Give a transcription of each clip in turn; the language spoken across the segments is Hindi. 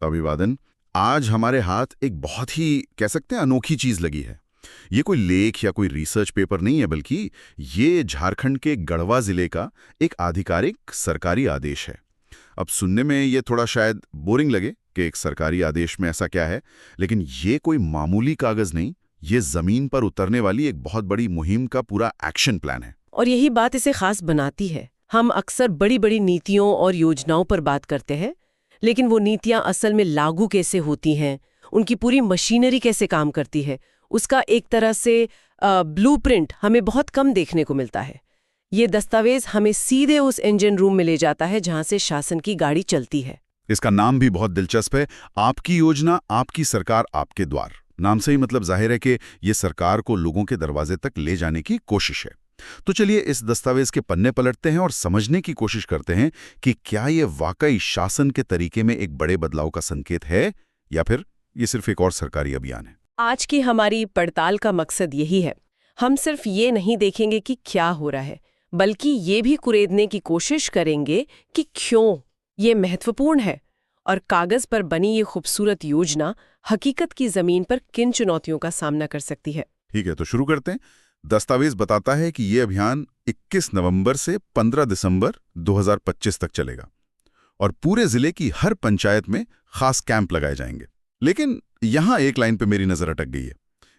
अभिवादन। आज हमारे हाथ एक बहुत ही कह सकते हैं अनोखी चीज लगी है। ये कोई लेख या कोई रिसर्च पेपर नहीं है, बल्कि ये झारखंड के गढ़वा जिले का एक आधिकारिक सरकारी आदेश है। अब सुनने में ये थोड़ा शायद बोरिंग लगे कि एक सरकारी आदेश में ऐसा क्या है, लेकिन ये कोई मामूली कागज नहीं, ये जमीन पर उतरने वाली एक बहुत बड़ी मुहिम का पूरा एक्शन प्लान है। और यही बात इसे खास बनाती है। हम अक्सर बड़ी बड़ी नीतियों और योजनाओं पर बात करते हैं, लेकिन वो नीतियां असल में लागू कैसे होती हैं, उनकी पूरी मशीनरी कैसे काम करती है, उसका एक तरह से ब्लूप्रिंट हमें बहुत कम देखने को मिलता है। ये दस्तावेज हमें सीधे उस इंजन रूम में ले जाता है जहां से शासन की गाड़ी चलती है। इसका नाम भी बहुत दिलचस्प है, आपकी योजना, आपकी सरकार, आपके द्वार। नाम से ही मतलब जाहिर है कि ये सरकार को लोगों के दरवाजे तक ले जाने की कोशिश है। तो चलिए इस दस्तावेज के पन्ने पलटते हैं और समझने की कोशिश करते हैं कि क्या ये वाकई शासन के तरीके में एक बड़े बदलाव का संकेत है या फिर ये सिर्फ एक और सरकारी अभियान है। आज की हमारी पड़ताल का मकसद यही है। हम सिर्फ ये नहीं देखेंगे कि क्या हो रहा है, बल्कि ये भी कुरेदने की कोशिश करेंगे कि क्यों ये महत्वपूर्ण है और कागज पर बनी ये खूबसूरत योजना हकीकत की जमीन पर किन चुनौतियों का सामना कर सकती है। ठीक है, तो शुरू करते हैं। दस्तावेज बताता है कि ये अभियान 21 नवंबर से 15 दिसंबर 2025 तक चलेगा और पूरे जिले की हर पंचायत में खास कैंप लगाए जाएंगे। लेकिन यहां एक लाइन पे मेरी नजर अटक गई है।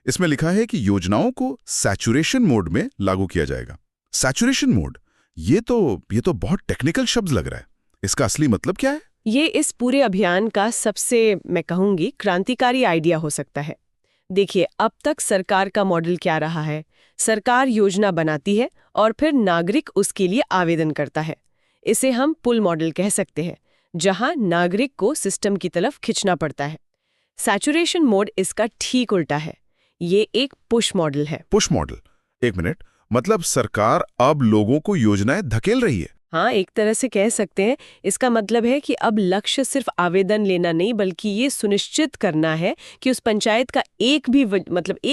इसमें लिखा है कि योजनाओं को सैचुरेशन मोड में लागू किया जाएगा। सैचुरेशन मोड, ये तो बहुत टेक्निकल शब्द लग रहा है। इसका असली मतलब क्या है? ये इस पूरे अभियान का सबसे, मैं कहूंगी, क्रांतिकारी आइडिया हो सकता है। देखिए, अब तक सरकार का मॉडल क्या रहा है? सरकार योजना बनाती है और फिर नागरिक उसके लिए आवेदन करता है। इसे हम पुल मॉडल कह सकते हैं, जहां नागरिक को सिस्टम की तरफ खींचना पड़ता है। सैचुरेशन मोड इसका ठीक उल्टा है। ये एक पुश मॉडल है। Push model? एक मिनट, मतलब सरकार अब लोगों को योजनाएं धकेल रही है? हाँ, एक तरह से कह सकते हैं। इसका मतलब है कि अब लक्ष्य सिर्फ आवेदन लेना नहीं, बल्कि ये सुनिश्चित करना है कि उस पंचायत का एक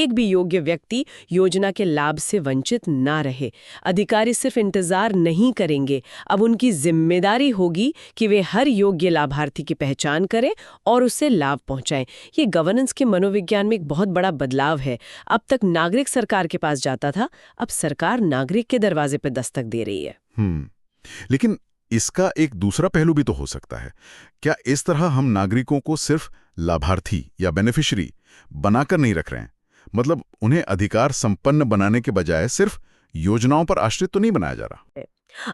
भी योग्य व्यक्ति योजना के लाभ से वंचित ना रहे। अधिकारी सिर्फ इंतजार नहीं करेंगे, अब उनकी जिम्मेदारी होगी कि वे हर योग्य लाभार्थी की पहचान करें और उसे लाभ पहुंचाएं। ये गवर्नेंस के मनोविज्ञान में एक बहुत बड़ा बदलाव है। अब तक नागरिक सरकार के पास जाता था, अब सरकार नागरिक के दरवाजे पर दस्तक दे रही है। लेकिन इसका एक दूसरा पहलू भी तो हो सकता है। क्या इस तरह हम नागरिकों को सिर्फ लाभार्थी या बेनिफिशियरी बनाकर नहीं रख रहे हैं? मतलब उन्हें अधिकार संपन्न बनाने के बजाय सिर्फ योजनाओं पर आश्रित तो नहीं बनाया जा रहा?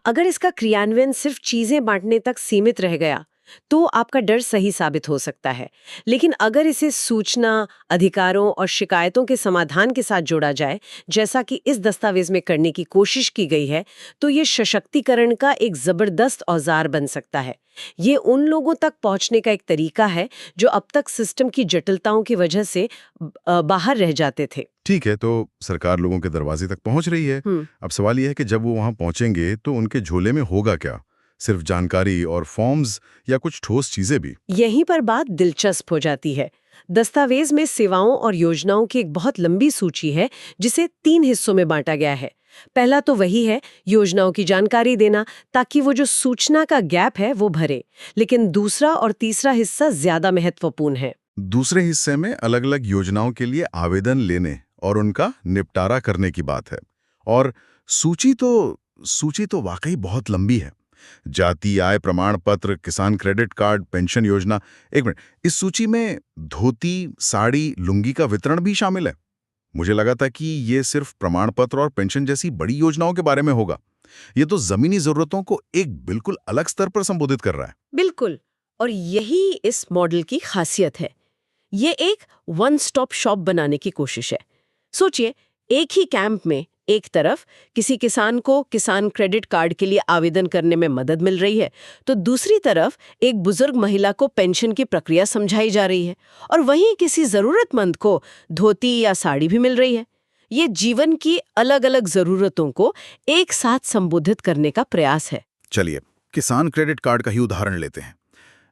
अगर इसका क्रियान्वयन सिर्फ चीजें बांटने तक सीमित रह गया तो आपका डर सही साबित हो सकता है। लेकिन अगर इसे सूचना, अधिकारों और शिकायतों के समाधान के साथ जोड़ा जाए, जैसा कि इस दस्तावेज में करने की कोशिश की गई है, तो ये सशक्तिकरण का एक जबरदस्त औजार बन सकता है। ये उन लोगों तक पहुंचने का एक तरीका है जो अब तक सिस्टम की जटिलताओं की वजह से बाहर रह जाते थे। ठीक है, तो सरकार लोगों के दरवाजे तक पहुंच रही है। अब सवाल यह है कि जब वो वहां पहुंचेंगे तो उनके झोले में होगा क्या? सिर्फ जानकारी और फॉर्म्स या कुछ ठोस चीजें भी? यहीं पर बात दिलचस्प हो जाती है। दस्तावेज में सेवाओं और योजनाओं की एक बहुत लंबी सूची है, जिसे 3 हिस्सों में बांटा गया है। पहला तो वही है, योजनाओं की जानकारी देना, ताकि वो जो सूचना का गैप है वो भरे। लेकिन दूसरा और तीसरा हिस्सा ज्यादा महत्वपूर्ण है। दूसरे हिस्से में अलग अलग योजनाओं के लिए आवेदन लेने और उनका निपटारा करने की बात है। और सूची तो वाकई बहुत लंबी है। जाति, आय प्रमाण पत्र, किसान क्रेडिट कार्ड, पेंशन योजना। एक मिनट, इस सूची में धोती, साड़ी, लुंगी का वितरण भी शामिल है। मुझे लगा था कि ये सिर्फ प्रमाण पत्र और पेंशन जैसी बड़ी योजनाओं के बारे में होगा। ये तो जमीनी जरूरतों को एक बिल्कुल अलग स्तर पर संबोधित कर रहा है। बिल्कुल, और यही इस मॉडल की खासियत है। ये एक वन स्टॉप शॉप बनाने की कोशिश है। सोचिए, एक ही कैंप में एक तरफ किसी किसान को किसान क्रेडिट कार्ड के लिए आवेदन करने में मदद मिल रही है, तो दूसरी तरफ एक बुजुर्ग महिला को पेंशन की प्रक्रिया समझाई जा रही है, और वहीं किसी जरूरतमंद को धोती या साड़ी भी मिल रही है। ये जीवन की अलग अलग जरूरतों को एक साथ संबोधित करने का प्रयास है। चलिए किसान क्रेडिट कार्ड का ही उदाहरण लेते हैं।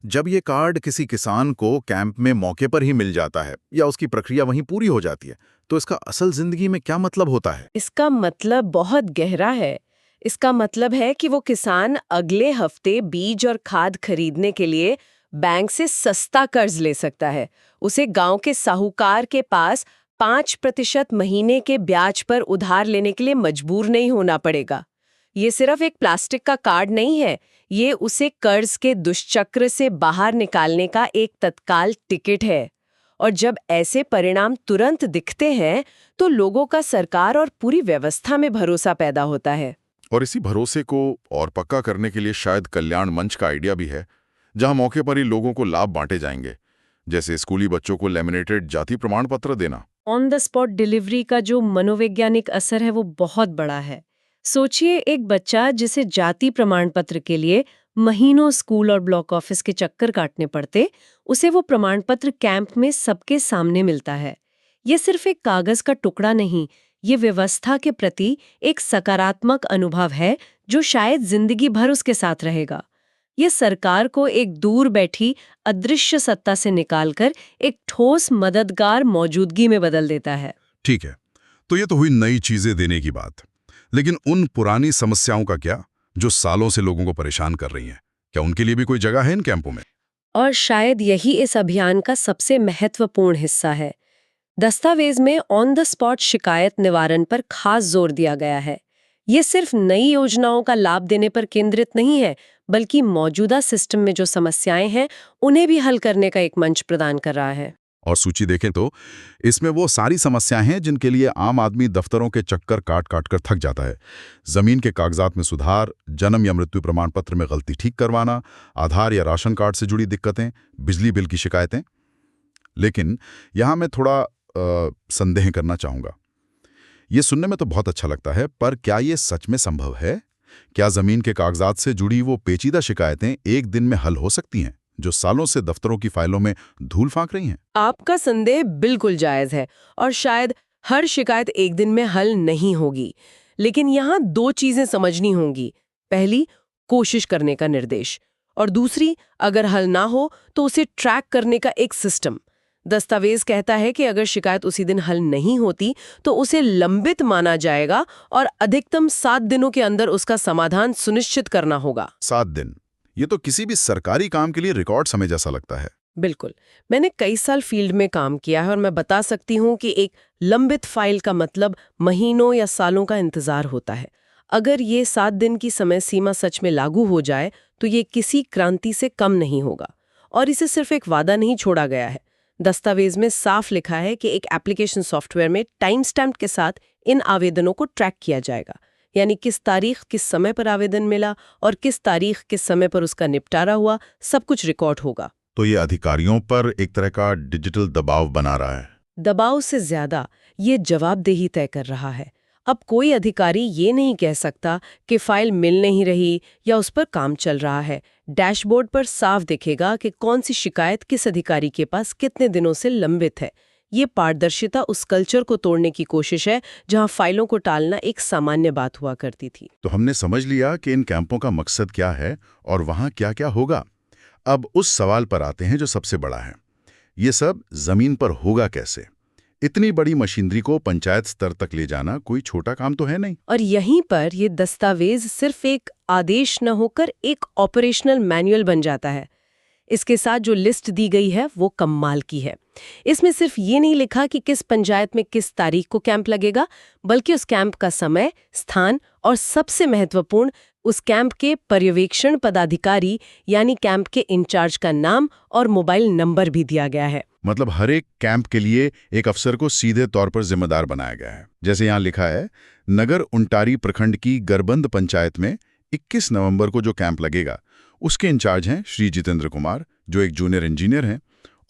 जब ये कार्ड किसी किसान को कैंप में मौके पर ही मिल जाता है या उसकी प्रक्रिया वहीं पूरी हो जाती है, तो इसका असल जिंदगी में क्या मतलब होता है? इसका मतलब बहुत गहरा है। इसका मतलब है कि वो किसान अगले हफ्ते बीज और खाद खरीदने के लिए बैंक से सस्ता कर्ज ले सकता है। उसे गांव के साहूकार के पास 5% महीने के ब्याज पर उधार लेने के लिए मजबूर नहीं होना पड़ेगा। ये सिर्फ एक प्लास्टिक का कार्ड नहीं है, ये उसे कर्ज के दुष्चक्र से बाहर निकालने का एक तत्काल टिकट है। और जब ऐसे परिणाम तुरंत दिखते हैं तो लोगों का सरकार और पूरी व्यवस्था में भरोसा पैदा होता है। और इसी भरोसे को और पक्का करने के लिए शायद कल्याण मंच का आइडिया भी है, जहां मौके पर ही लोगों को लाभ बांटे जाएंगे, जैसे स्कूली बच्चों को लैमिनेटेड जाति प्रमाण पत्र देना। ऑन द स्पॉट डिलीवरी का जो मनोवैज्ञानिक असर है वो बहुत बड़ा है। सोचिए, एक बच्चा जिसे जाति प्रमाण पत्र के लिए महीनों स्कूल और ब्लॉक ऑफिस के चक्कर काटने पड़ते, उसे वो प्रमाण पत्र कैंप में सबके सामने मिलता है। ये सिर्फ एक कागज का टुकड़ा नहीं, ये व्यवस्था के प्रति एक सकारात्मक अनुभव है जो शायद जिंदगी भर उसके साथ रहेगा। ये सरकार को एक दूर बैठी अदृश्य सत्ता से निकालकर एक ठोस मददगार मौजूदगी में बदल देता है। ठीक है, तो ये तो हुई नई चीजें देने की बात, लेकिन उन पुरानी समस्याओं का क्या जो सालों से लोगों को परेशान कर रही हैं? क्या उनके लिए भी कोई जगह है इन कैंपों में? और शायद यही इस अभियान का सबसे महत्वपूर्ण हिस्सा है। दस्तावेज में ऑन द स्पॉट शिकायत निवारण पर खास जोर दिया गया है। ये सिर्फ नई योजनाओं का लाभ देने पर केंद्रित नहीं है, बल्कि मौजूदा सिस्टम में जो समस्याएं हैं उन्हें भी हल करने का एक मंच प्रदान कर रहा है। और सूची देखें तो इसमें वो सारी समस्याएं हैं जिनके लिए आम आदमी दफ्तरों के चक्कर काट काट कर थक जाता है। जमीन के कागजात में सुधार, जन्म या मृत्यु प्रमाण पत्र में गलती ठीक करवाना, आधार या राशन कार्ड से जुड़ी दिक्कतें, बिजली बिल की शिकायतें। लेकिन यहां मैं थोड़ा संदेह करना चाहूंगा। ये सुनने में तो बहुत अच्छा लगता है, पर क्या ये सच में संभव है? क्या जमीन के कागजात से जुड़ी वो पेचीदा शिकायतें एक दिन में हल हो सकती हैं जो सालों से दफ्तरों की फाइलों में धूल फांक रही हैं? आपका संदेह बिल्कुल जायज है, और शायद हर शिकायत एक दिन में हल नहीं होगी। लेकिन यहाँ दो चीजें समझनी होंगी। पहली, कोशिश करने का निर्देश, और दूसरी, अगर हल ना हो तो उसे ट्रैक करने का एक सिस्टम। दस्तावेज कहता है कि अगर शिकायत उसी दिन हल नहीं होती तो उसे लंबित माना जाएगा और अधिकतम 7 दिनों के अंदर उसका समाधान सुनिश्चित करना होगा। 7 दिन, ये तो किसी भी सरकारी काम के लिए रिकॉर्ड समय जैसा लगता है। बिल्कुल, मैंने कई साल फील्ड में काम किया है और मैं बता सकती हूँ कि एक लंबित फाइल का मतलब महीनों या सालों का इंतजार होता है। अगर ये 7 दिन की समय सीमा सच में लागू हो जाए तो ये किसी क्रांति से कम नहीं होगा। और इसे सिर्फ एक वादा नहीं छोड़ा गया है। दस्तावेज में साफ लिखा है कि एक एप्लीकेशन सॉफ्टवेयर में टाइम स्टैम्प के साथ इन आवेदनों को ट्रैक किया जाएगा, यानी किस तारीख किस समय पर आवेदन मिला और किस तारीख किस समय पर उसका निपटारा हुआ, सब कुछ रिकॉर्ड होगा। तो ये अधिकारियों पर एक तरह का डिजिटल दबाव बना रहा है। दबाव से ज्यादा ये जवाबदेही तय कर रहा है। अब कोई अधिकारी ये नहीं कह सकता कि फाइल मिल नहीं रही या उस पर काम चल रहा है। डैशबोर्ड पर साफ दिखेगा कि कौन सी शिकायत किस अधिकारी के पास कितने दिनों से लंबित है। ये पारदर्शिता उस कल्चर को तोड़ने की कोशिश है जहां फाइलों को टालना एक सामान्य बात हुआ करती थी। तो हमने समझ लिया कि इन कैंपों का मकसद क्या है और वहां क्या क्या होगा। अब उस सवाल पर आते हैं जो सबसे बड़ा है। ये सब जमीन पर होगा कैसे? इतनी बड़ी मशीनरी को पंचायत स्तर तक ले जाना कोई छोटा काम तो है नहीं। और यहीं पर ये दस्तावेज सिर्फ एक आदेश न होकर एक ऑपरेशनल मैनुअल बन जाता है। इसके साथ जो लिस्ट दी गई है वो कमाल की है। इसमें सिर्फ ये नहीं लिखा कि किस पंचायत में किस तारीख को कैंप लगेगा, बल्कि उस कैंप का समय, स्थान और सबसे महत्वपूर्ण उस कैंप के पर्यवेक्षण पदाधिकारी यानी कैंप के इंचार्ज का नाम और मोबाइल नंबर भी दिया गया है। मतलब हर एक कैंप के लिए एक अफसर को सीधे तौर पर जिम्मेदार बनाया गया है। जैसे यहाँ लिखा है, नगर उंटारी प्रखंड की गरबंद पंचायत में 21 नवंबर को जो कैंप लगेगा उसके इंचार्ज हैं श्री जितेंद्र कुमार, जो एक जूनियर इंजीनियर हैं,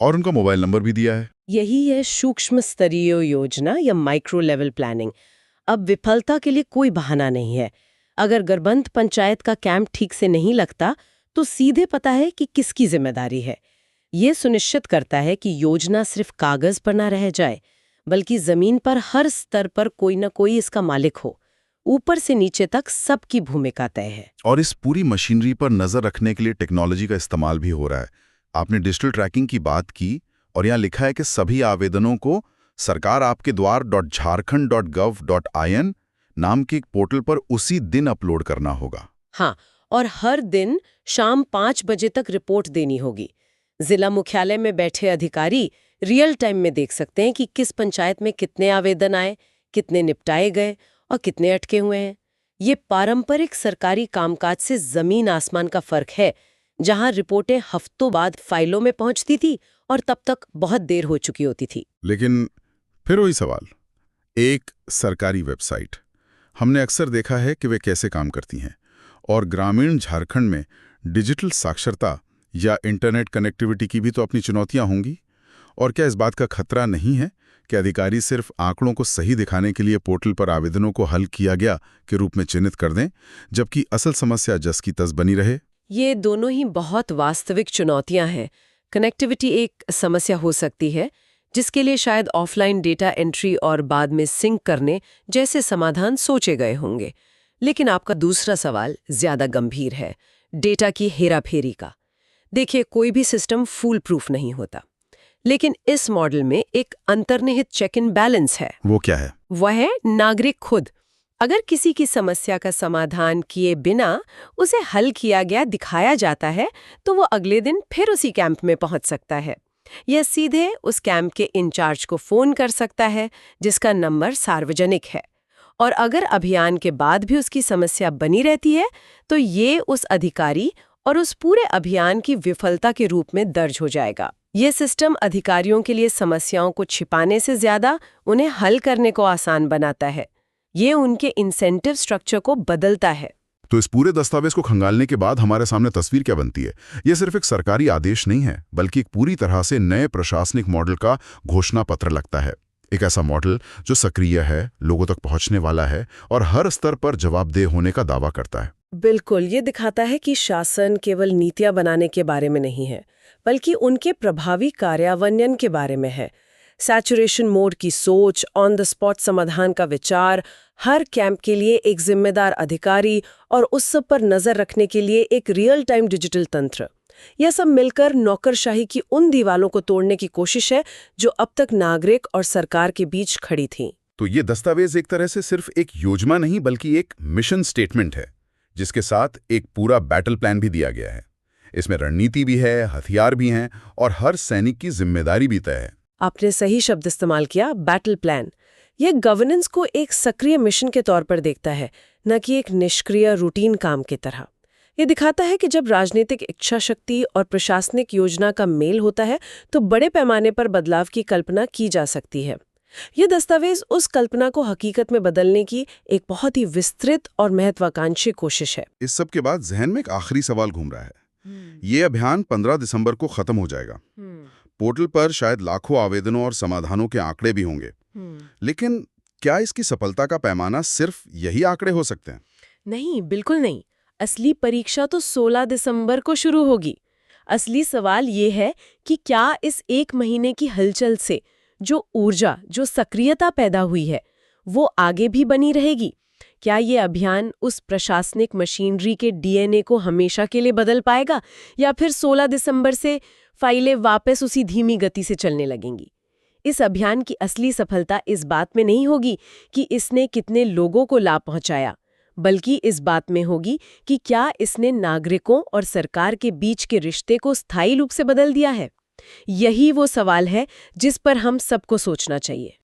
और उनका मोबाइल नंबर भी दिया है। यही है सूक्ष्म स्तरीय योजना या माइक्रो लेवल प्लानिंग। अब विफलता के लिए कोई बहाना नहीं है। अगर गरबंद पंचायत का कैंप ठीक से नहीं लगता तो सीधे पता है कि किसकी जिम्मेदारी है। ये सुनिश्चित करता है कि योजना सिर्फ कागज पर ना रह जाए, बल्कि जमीन पर हर स्तर पर कोई न कोई इसका मालिक हो। ऊपर से नीचे तक सबकी भूमिका तय है। और इस पूरी मशीनरी पर नजर रखने के लिए टेक्नोलॉजी का इस्तेमाल भी हो रहा है। आपने डिजिटल ट्रैकिंग की बात की और यहाँ लिखा है कि सभी आवेदनों को सरकार आपके द्वार.jharkhand.gov.in नाम के एक पोर्टल पर उसी दिन अपलोड करना होगा। हाँ, और हर दिन शाम 5 बजे तक रिपोर्ट देनी होगी। जिला मुख्यालय में बैठे अधिकारी रियल टाइम में देख सकते हैं कि किस पंचायत में कितने आवेदन आए, कितने निपटाए गए और कितने अटके हुए हैं। ये पारंपरिक सरकारी कामकाज से जमीन आसमान का फर्क है, जहां रिपोर्टें हफ्तों बाद फाइलों में पहुंचती थी और तब तक बहुत देर हो चुकी होती थी। लेकिन फिर वही सवाल, एक सरकारी वेबसाइट, हमने अक्सर देखा है कि वे कैसे काम करती हैं, और ग्रामीण झारखंड में डिजिटल साक्षरता या इंटरनेट कनेक्टिविटी की भी तो अपनी चुनौतियां होंगी। और क्या इस बात का खतरा नहीं है कि अधिकारी सिर्फ आंकड़ों को सही दिखाने के लिए पोर्टल पर आवेदनों को हल किया गया के रूप में चिन्हित कर दें, जबकि असल समस्या जस की तस बनी रहे? ये दोनों ही बहुत वास्तविक चुनौतियां हैं। कनेक्टिविटी एक समस्या हो सकती है, जिसके लिए शायद ऑफलाइन डेटा एंट्री और बाद में सिंक करने जैसे समाधान सोचे गए होंगे। लेकिन आपका दूसरा सवाल ज्यादा गंभीर है, डेटा की हेराफेरी का। देखिए, कोई भी सिस्टम फूल प्रूफ नहीं होता, लेकिन इस मॉडल में एक अंतर्निहित चेक इन बैलेंस है। वो क्या है? वह है नागरिक खुद। अगर किसी की समस्या का समाधान किए बिना उसे हल किया गया दिखाया जाता है, तो वो अगले दिन फिर उसी कैंप में पहुंच सकता है या सीधे उस कैंप के इंचार्ज को फोन कर सकता है, जिसका नंबर सार्वजनिक है। और अगर अभियान के बाद भी उसकी समस्या बनी रहती है, तो ये उस अधिकारी और उस पूरे अभियान की विफलता के रूप में दर्ज हो जाएगा। ये सिस्टम अधिकारियों के लिए समस्याओं को छिपाने से ज्यादा उन्हें हल करने को आसान बनाता है। ये उनके इंसेंटिव स्ट्रक्चर को बदलता है। तो इस पूरे दस्तावेज को खंगालने के बाद हमारे सामने तस्वीर क्या बनती है? ये सिर्फ एक सरकारी आदेश नहीं है, बल्कि एक पूरी तरह से नए प्रशासनिक मॉडल का घोषणा पत्र लगता है। एक ऐसा मॉडल जो सक्रिय है, लोगों तक पहुंचने वाला है और हर स्तर पर जवाबदेह होने का दावा करता है। बिल्कुल, ये दिखाता है कि शासन केवल नीतियां बनाने के बारे में नहीं है, बल्कि उनके प्रभावी कार्यान्वयन के बारे में है। सैचुरेशन मोड की सोच, ऑन द स्पॉट समाधान का विचार, हर कैंप के लिए एक जिम्मेदार अधिकारी और उस सब पर नजर रखने के लिए एक रियल टाइम डिजिटल तंत्र। यह सब मिलकर नौकरशाही की उन दीवालों को तोड़ने की कोशिश है जो अब तक नागरिक और सरकार के बीच खड़ी थीं। तो ये दस्तावेज एक तरह से सिर्फ एक योजना नहीं, बल्कि एक मिशन स्टेटमेंट है, जिसके साथ एक पूरा बैटल प्लान भी दिया गया है। इसमें रणनीति भी है, हथियार भी हैं और हर सैनिक की जिम्मेदारी भी तय है। आपने सही शब्द इस्तेमाल किया, बैटल प्लान। यह गवर्नेंस को एक सक्रिय मिशन के तौर पर देखता है, न कि एक निष्क्रिय रूटीन काम की तरह। ये दिखाता है कि जब राजनीतिक इच्छा शक्ति और प्रशासनिक योजना का मेल होता है, तो बड़े पैमाने पर बदलाव की कल्पना की जा सकती है। यह दस्तावेज उस कल्पना को हकीकत में बदलने की एक बहुत ही विस्तृत और महत्वाकांक्षी कोशिश है। इस सब के बाद जहन में एक आखिरी सवाल घूम रहा है। ये अभियान 15 दिसंबर को खत्म हो जाएगा। पोर्टल पर शायद लाखों आवेदनों और समाधानों के आंकड़े भी होंगे, लेकिन क्या इसकी सफलता का पैमाना सिर्फ यही आंकड़े हो सकते हैं? नहीं, बिल्कुल नहीं। असली परीक्षा तो 16 दिसंबर को शुरू होगी। असली सवाल ये है कि क्या इस एक महीने की हलचल से जो ऊर्जा, जो सक्रियता पैदा हुई है, वो आगे भी बनी रहेगी? क्या ये अभियान उस प्रशासनिक मशीनरी के डीएनए को हमेशा के लिए बदल पाएगा, या फिर 16 दिसंबर से फाइलें वापस उसी धीमी गति से चलने लगेंगी? इस अभियान की असली सफलता इस बात में नहीं होगी कि इसने कितने लोगों को लाभ पहुंचाया, बल्कि इस बात में होगी कि क्या इसने नागरिकों और सरकार के बीच के रिश्ते को स्थायी रूप से बदल दिया है। यही वो सवाल है जिस पर हम सबको सोचना चाहिए।